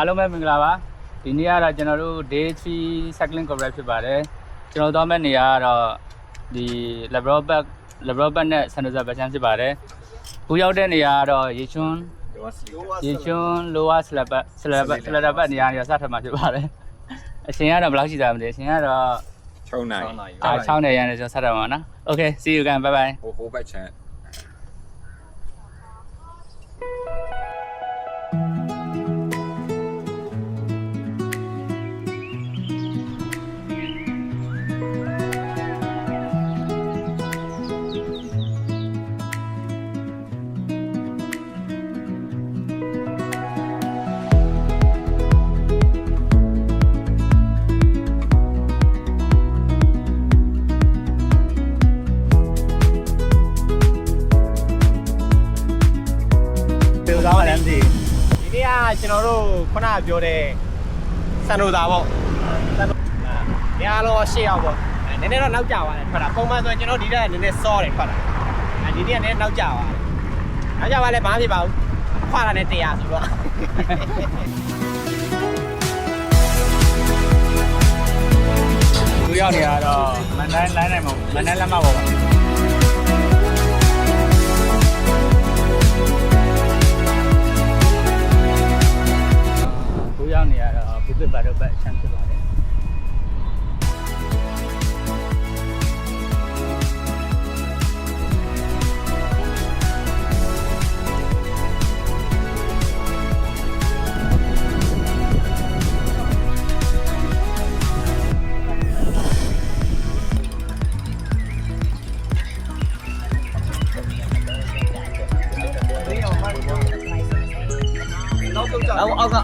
အားလုံးပဲမင်္ဂလာပါဒီနေ့ကတော့ကျွန်တော်တို့ Day 3 Cycling Coverage ဖြစ်ပါတယ်ကျွန်တော်သွားမယ့်နေရာကတော့ဒီ Labrador နဲ့ San Jose Basin ဖြစ်ပါတယ်ခုရောက်တဲ့နေရာကတော့ရေချွန်း Lower Slabbat နေရာနေရာစထပ်မှာဖြစ်ပါတယ်အချိန်ကတော့ဘယ်လောက်ရှိတာမသိအချိန်ကတော့6 နိုင် 6နေရာနေကျွန်တော်စထပ်မှာနော် Okay see you again bye bye ဟိုဘက်ချမ်းဒီနေ့ကကျွန်တော်တို့ခုနပြောတဲ့စန်နိုသာပေါ့နေရာတော့8ရောက်ပေါ့နည်းနည်းတော့နောက်ကျသွားတယ်ထွက်တာပုံမှန်ဆိုကျွန်တော်ဒီတက်နည်းနည်းစောတယ်ထွက်တာဒီနေ့ကလည်းနောက်ကျသွားတယ်နောက်ကျသွားလဲဘာမှဖြစ်ပါဘူးခွာတာနဲ့100ဆိုတော့ခုရောက်နေရတော့မန်တိုင်းလိုင်းနိုင်မှာမန်တိုင်းလက်မပေါ်ပါရောက်နေရတော့ဘုပ္ပဘာတော့ပဲချမ်းဖြစ်ပါတယ်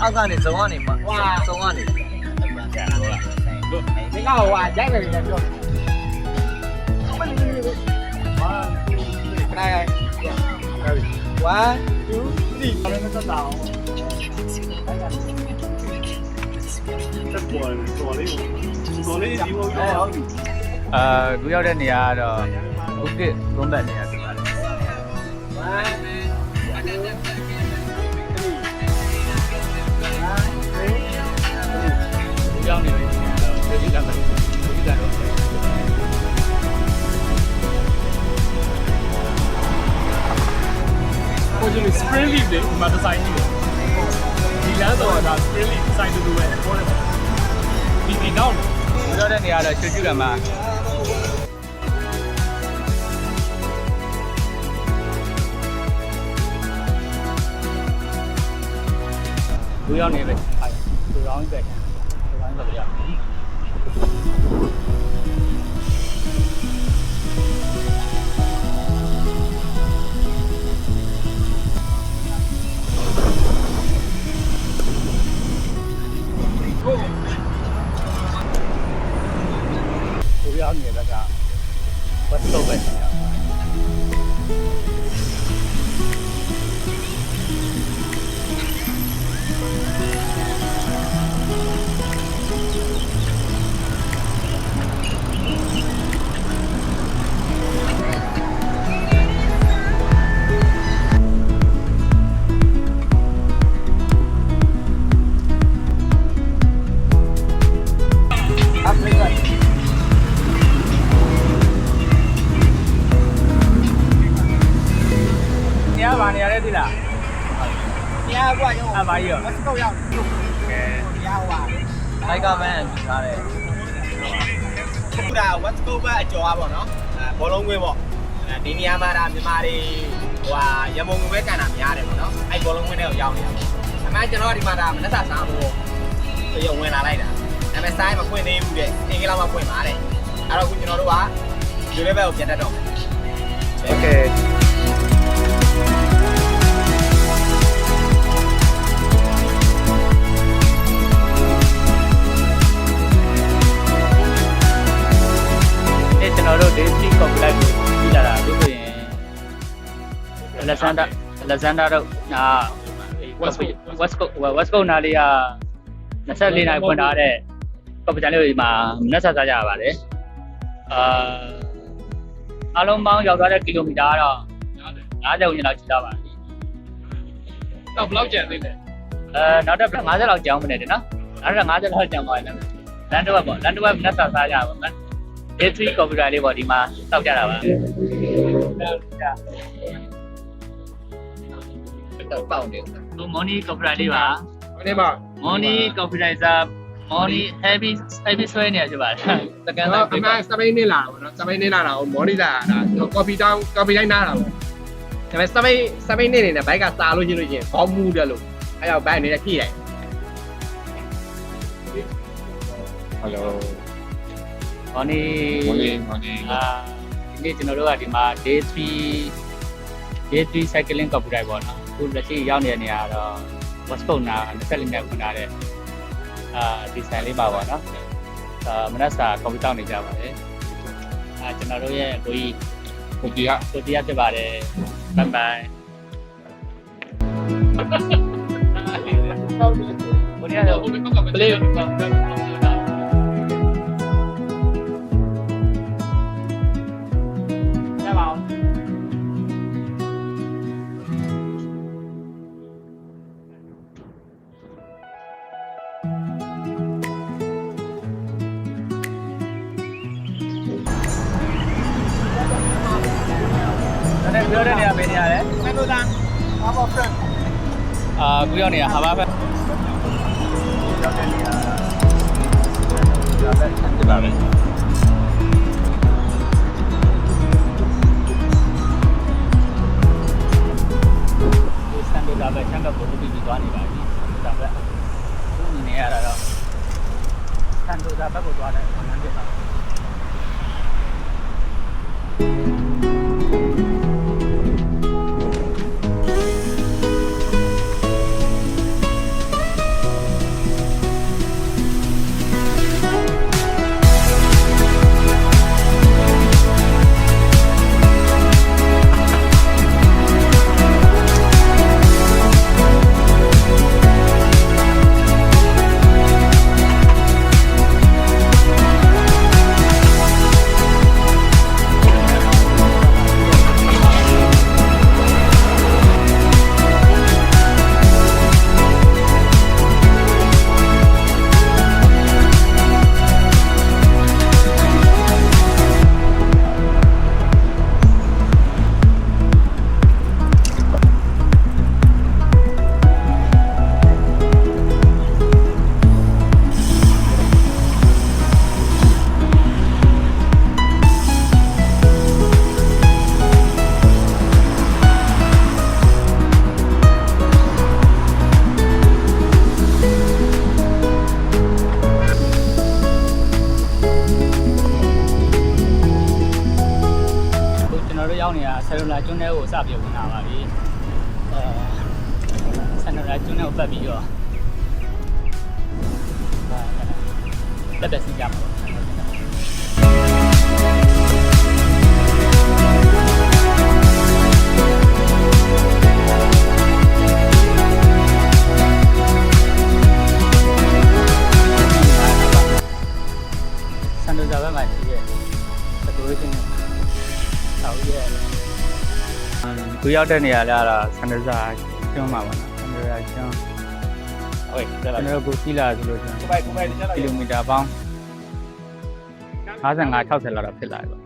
အောက်ကနေဇုံကနေမှာဝါဇုံကနေဒီကဟိုဟာရိုက်နေတယ်ပြော1 2 3 ခုရောက်တဲ့နေရာကတော့ဘုကစ်ရုံးဘက်နေရာဖြစ်ပါတယ်ရောက်နေတယ်တော့ဒီကမ်းမှာဒီကတော့ကိုကြီး spring leaf တွေမှာဒီဇိုင်းကြီးဒီလမ်းတော့ဒါ spring leaf စိုင်းတူပဲပေါ်တယ်ဒီနောက်ရောက်တဲ့နေရာတော့ချွတ်ချွတ်ကမ်းမှာလူရောက်နေပဲလူရောင်းပဲလူရောင်းပဲရောက်လူရောက်နေပဲကဘတ်တော့ပဲဘာနေရလဲဒီလားတရားကွာရော အဘာကြီးရော မစတော့ရောက်တရားဟွာလိုက်ကားဗန်ပြီးထားတယ်ခုဒါ what's go back အကျော်ပါပေါ့နော်ဘောလုံးကွင်းပေါ့ဒီနေရာမှာဒါမြန်မာတွေဟိုဟာရမုံငွေပဲကန်တာများတယ်ပေါ့နော်အဲ့ဘောလုံးကွင်းထဲကိုရောက်နေတာပေါ့အမှန်ကျွန်တော်ဒီမှာဒါမနက်စာစားဖို့ရုံဝင်လာလိုက်တာဒါပေမဲ့စားမဖွင့်သေးဘူးတဲ့အင်္ဂလိပ်မှာဖွင့်ပါတယ်အဲ့တော့ခုကျွန်တော်တို့ကဒီဘက်ကိုပြန်တက်တော့မယ် Okayကျွန်တော်တို့ Day 3 Complex ကိုပြီးလာတာလို့ဆိုရင် Alexander တို့West Coast နားလေးက24နိုင်ဖွင့်ထားတဲ့ competition လေးတွေမှာမနှက်စားကြရပါတယ်အားလုံးပေါင်းရောက်သွားတဲ့ကီလိုမီတာကတော့50ဝန်းကျင်လောက်ရှိတာပါ တော့ဘယ်လောက်ကျန်သေးလဲ နောက်တော့50လောက်ကြောင်းမနေတယ်နော်နောက်တော့50လောက်ကြောင်းပါလားလန်တော့ပေါ့လန်တော့မနှက်စားကြပါမယ်A3 ကွန်ပျူတာလေးပေါ့ဒီမှာတောက်ကြတာပါတော့ပေါက်တယ်မော်နီကွန်ပျူတာလေးပါ ဒီမှာ မော်နီကွန်ပျူတာစာမော်နီ heavy ဆွဲနေရဖြစ်ပါတယ်စကန်တိုင်း အမှန်စပိန်နေလာတော့နော်စပိန်နေလာတာကိုမော်နီတာကော်ဖီတောင်းကော်ဖီတိုင်းနားတာပေါ့ဒါပေမဲ့စပိန်နေနေတဲ့ဘိုက်ကစားလို့ရှိရင်ခေါင်းမူတယ်လို့အဲ့တော့ဘိုက်နေတဲ့ဖြည့်လိုက် Hello မော်နီ morning ဒီနေ့ကျွန်တော်တို့ကဒီမှာ day 3 cycling computer ပေါ့နော်အခုလက်ရှိရောက်နေတဲ့နေရာတော့ Waspo နာ24နဲ့ဖွင့်ထားတဲ့ဒီဆိုင်လေးပါပေါ့နော်မနက်စာ computer တောက်နေကြပါတယ်ကျွန်တော်တို့ရဲ့ကိုကြီး ကိုတီက ကိုတရားဖြစ်ပါတယ်ဘိုင်ဘိုင်ကိုတရားတော့ play ပြောတဲ့နေရာပဲနေရာလဲ ဆန်ဒိုသာဘာပေါ် friend ခုရောက်နေတာဟာဘာပဲရောက်တဲ့နေရာဒါပဲဆက်ပါမယ်ဒီစံဒိုဒါပဲချမ်းကပေါ်ပြီးသွားနေပါပြီဒါပဲဒီနေရာတော့စံဒိုဒါဘက်ကိုသွားတယ်ခဏနေပါဆယ်လူလာကျွန်းထဲကိုစပြီးဝင်လာပါပြီဆယ်လူလာကျွန်းထဲကိုပတ်ပြီးတော့တက်တက်စီကြမှာဆန်ဒိုဇာဘက်မှာရှိရဲ့စတိုရေးနဲ့ဆောက်ရဲ့ခုရောက်တဲ့နေရာလည်းကတော့ဆန်ဒိုဇာကျွန်းမှာပါနော်ဆန်ဒိုဇာကျွန်းဟုတ်ကဲ့ကျွန်တော်ကိုစီးလာဆိုလို့ကျွန်တော်ကီလိုမီတာပေါင်း55-60လောက်တော့ဖြစ်လာပြီပေါ့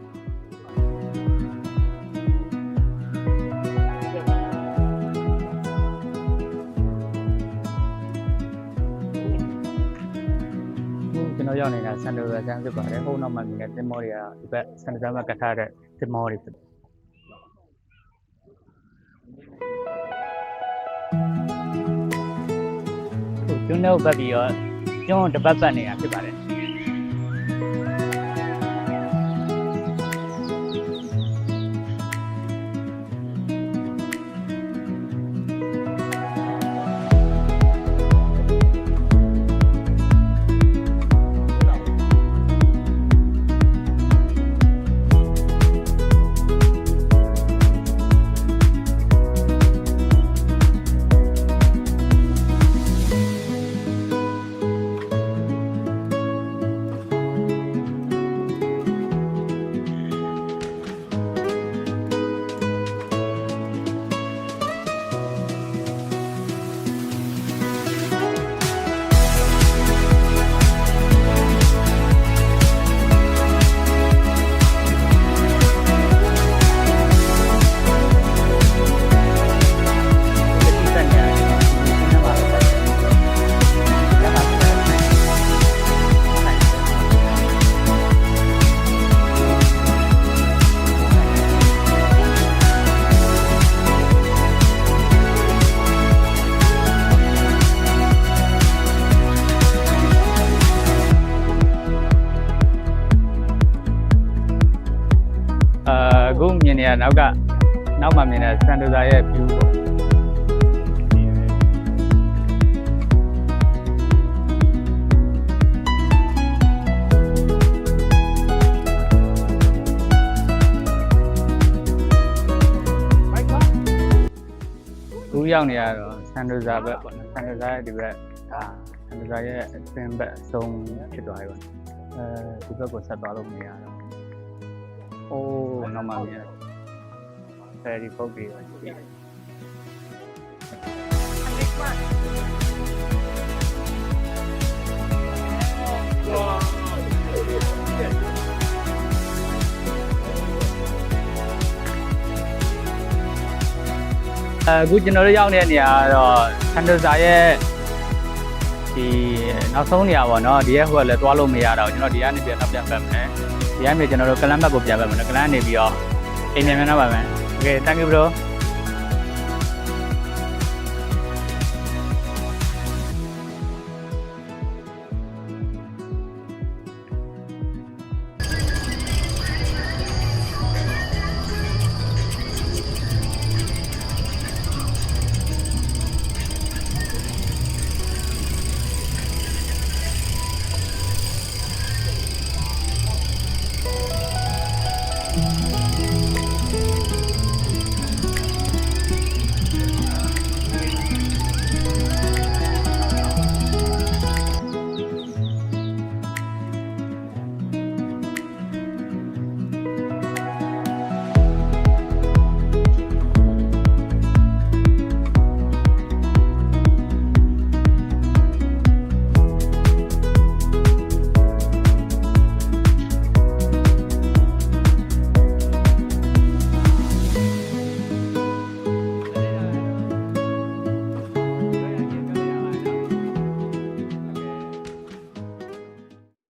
ကျွန်တော်ရောက်နေတာဆန်ဒိုဇာကျွန်းဖြစ်ပါတယ်ဟိုနောက်မှာနေတဲ့တင်မောတွေကဒီဘက်ဆန်ဒိုဇာမှာကထားတဲ့တင်မောတွေဖြစ်ကျွန်းထဲကိုပတ်ပြီးတော့ကျွန်းတစ်ပတ်ပတ်နေတာဖြစ်ပါတယ် နေတာနောက်မှမြင်တဲ့စန်ဒိုဇာရဲ့ view ပေါ့ဘူးရောက်နေရတော့စန်ဒိုဇာဘက်ပေါ့နော်စန်ဒိုဇာရဲ့ဒီဘက်စန်ဒိုဇာရဲ့အစင်းဘက်အဆုံးဖြစ်သွားပြီပေါ့ဒီဘက်ကိုဆက်သွားလို့မရတော့အိုးနောက်မှမြင်ဖယ်ရီပုတ်ပြီးပါရှိတယ်အခုကျွန်တော်တို့ရောက်နေတဲ့နေရာကတော့စန်ဒိုဇာရဲ့ဒီနောက်ဆုံးနေရာပေါ့နော်ဒီရဲ့ဟိုကလည်းသွားလို့မရတော့ကျွန်တော်ဒီကနေပြန်တော့ပြန်ပတ်မယ်ဒီကနေကျွန်တော်တို့ကလန်ဘက်ကိုပြန်ပတ်မယ်နော်ကလန်နေပြီးတော့အိမ်မြန်မြန်တော့ပါမယ် Okay thank you bro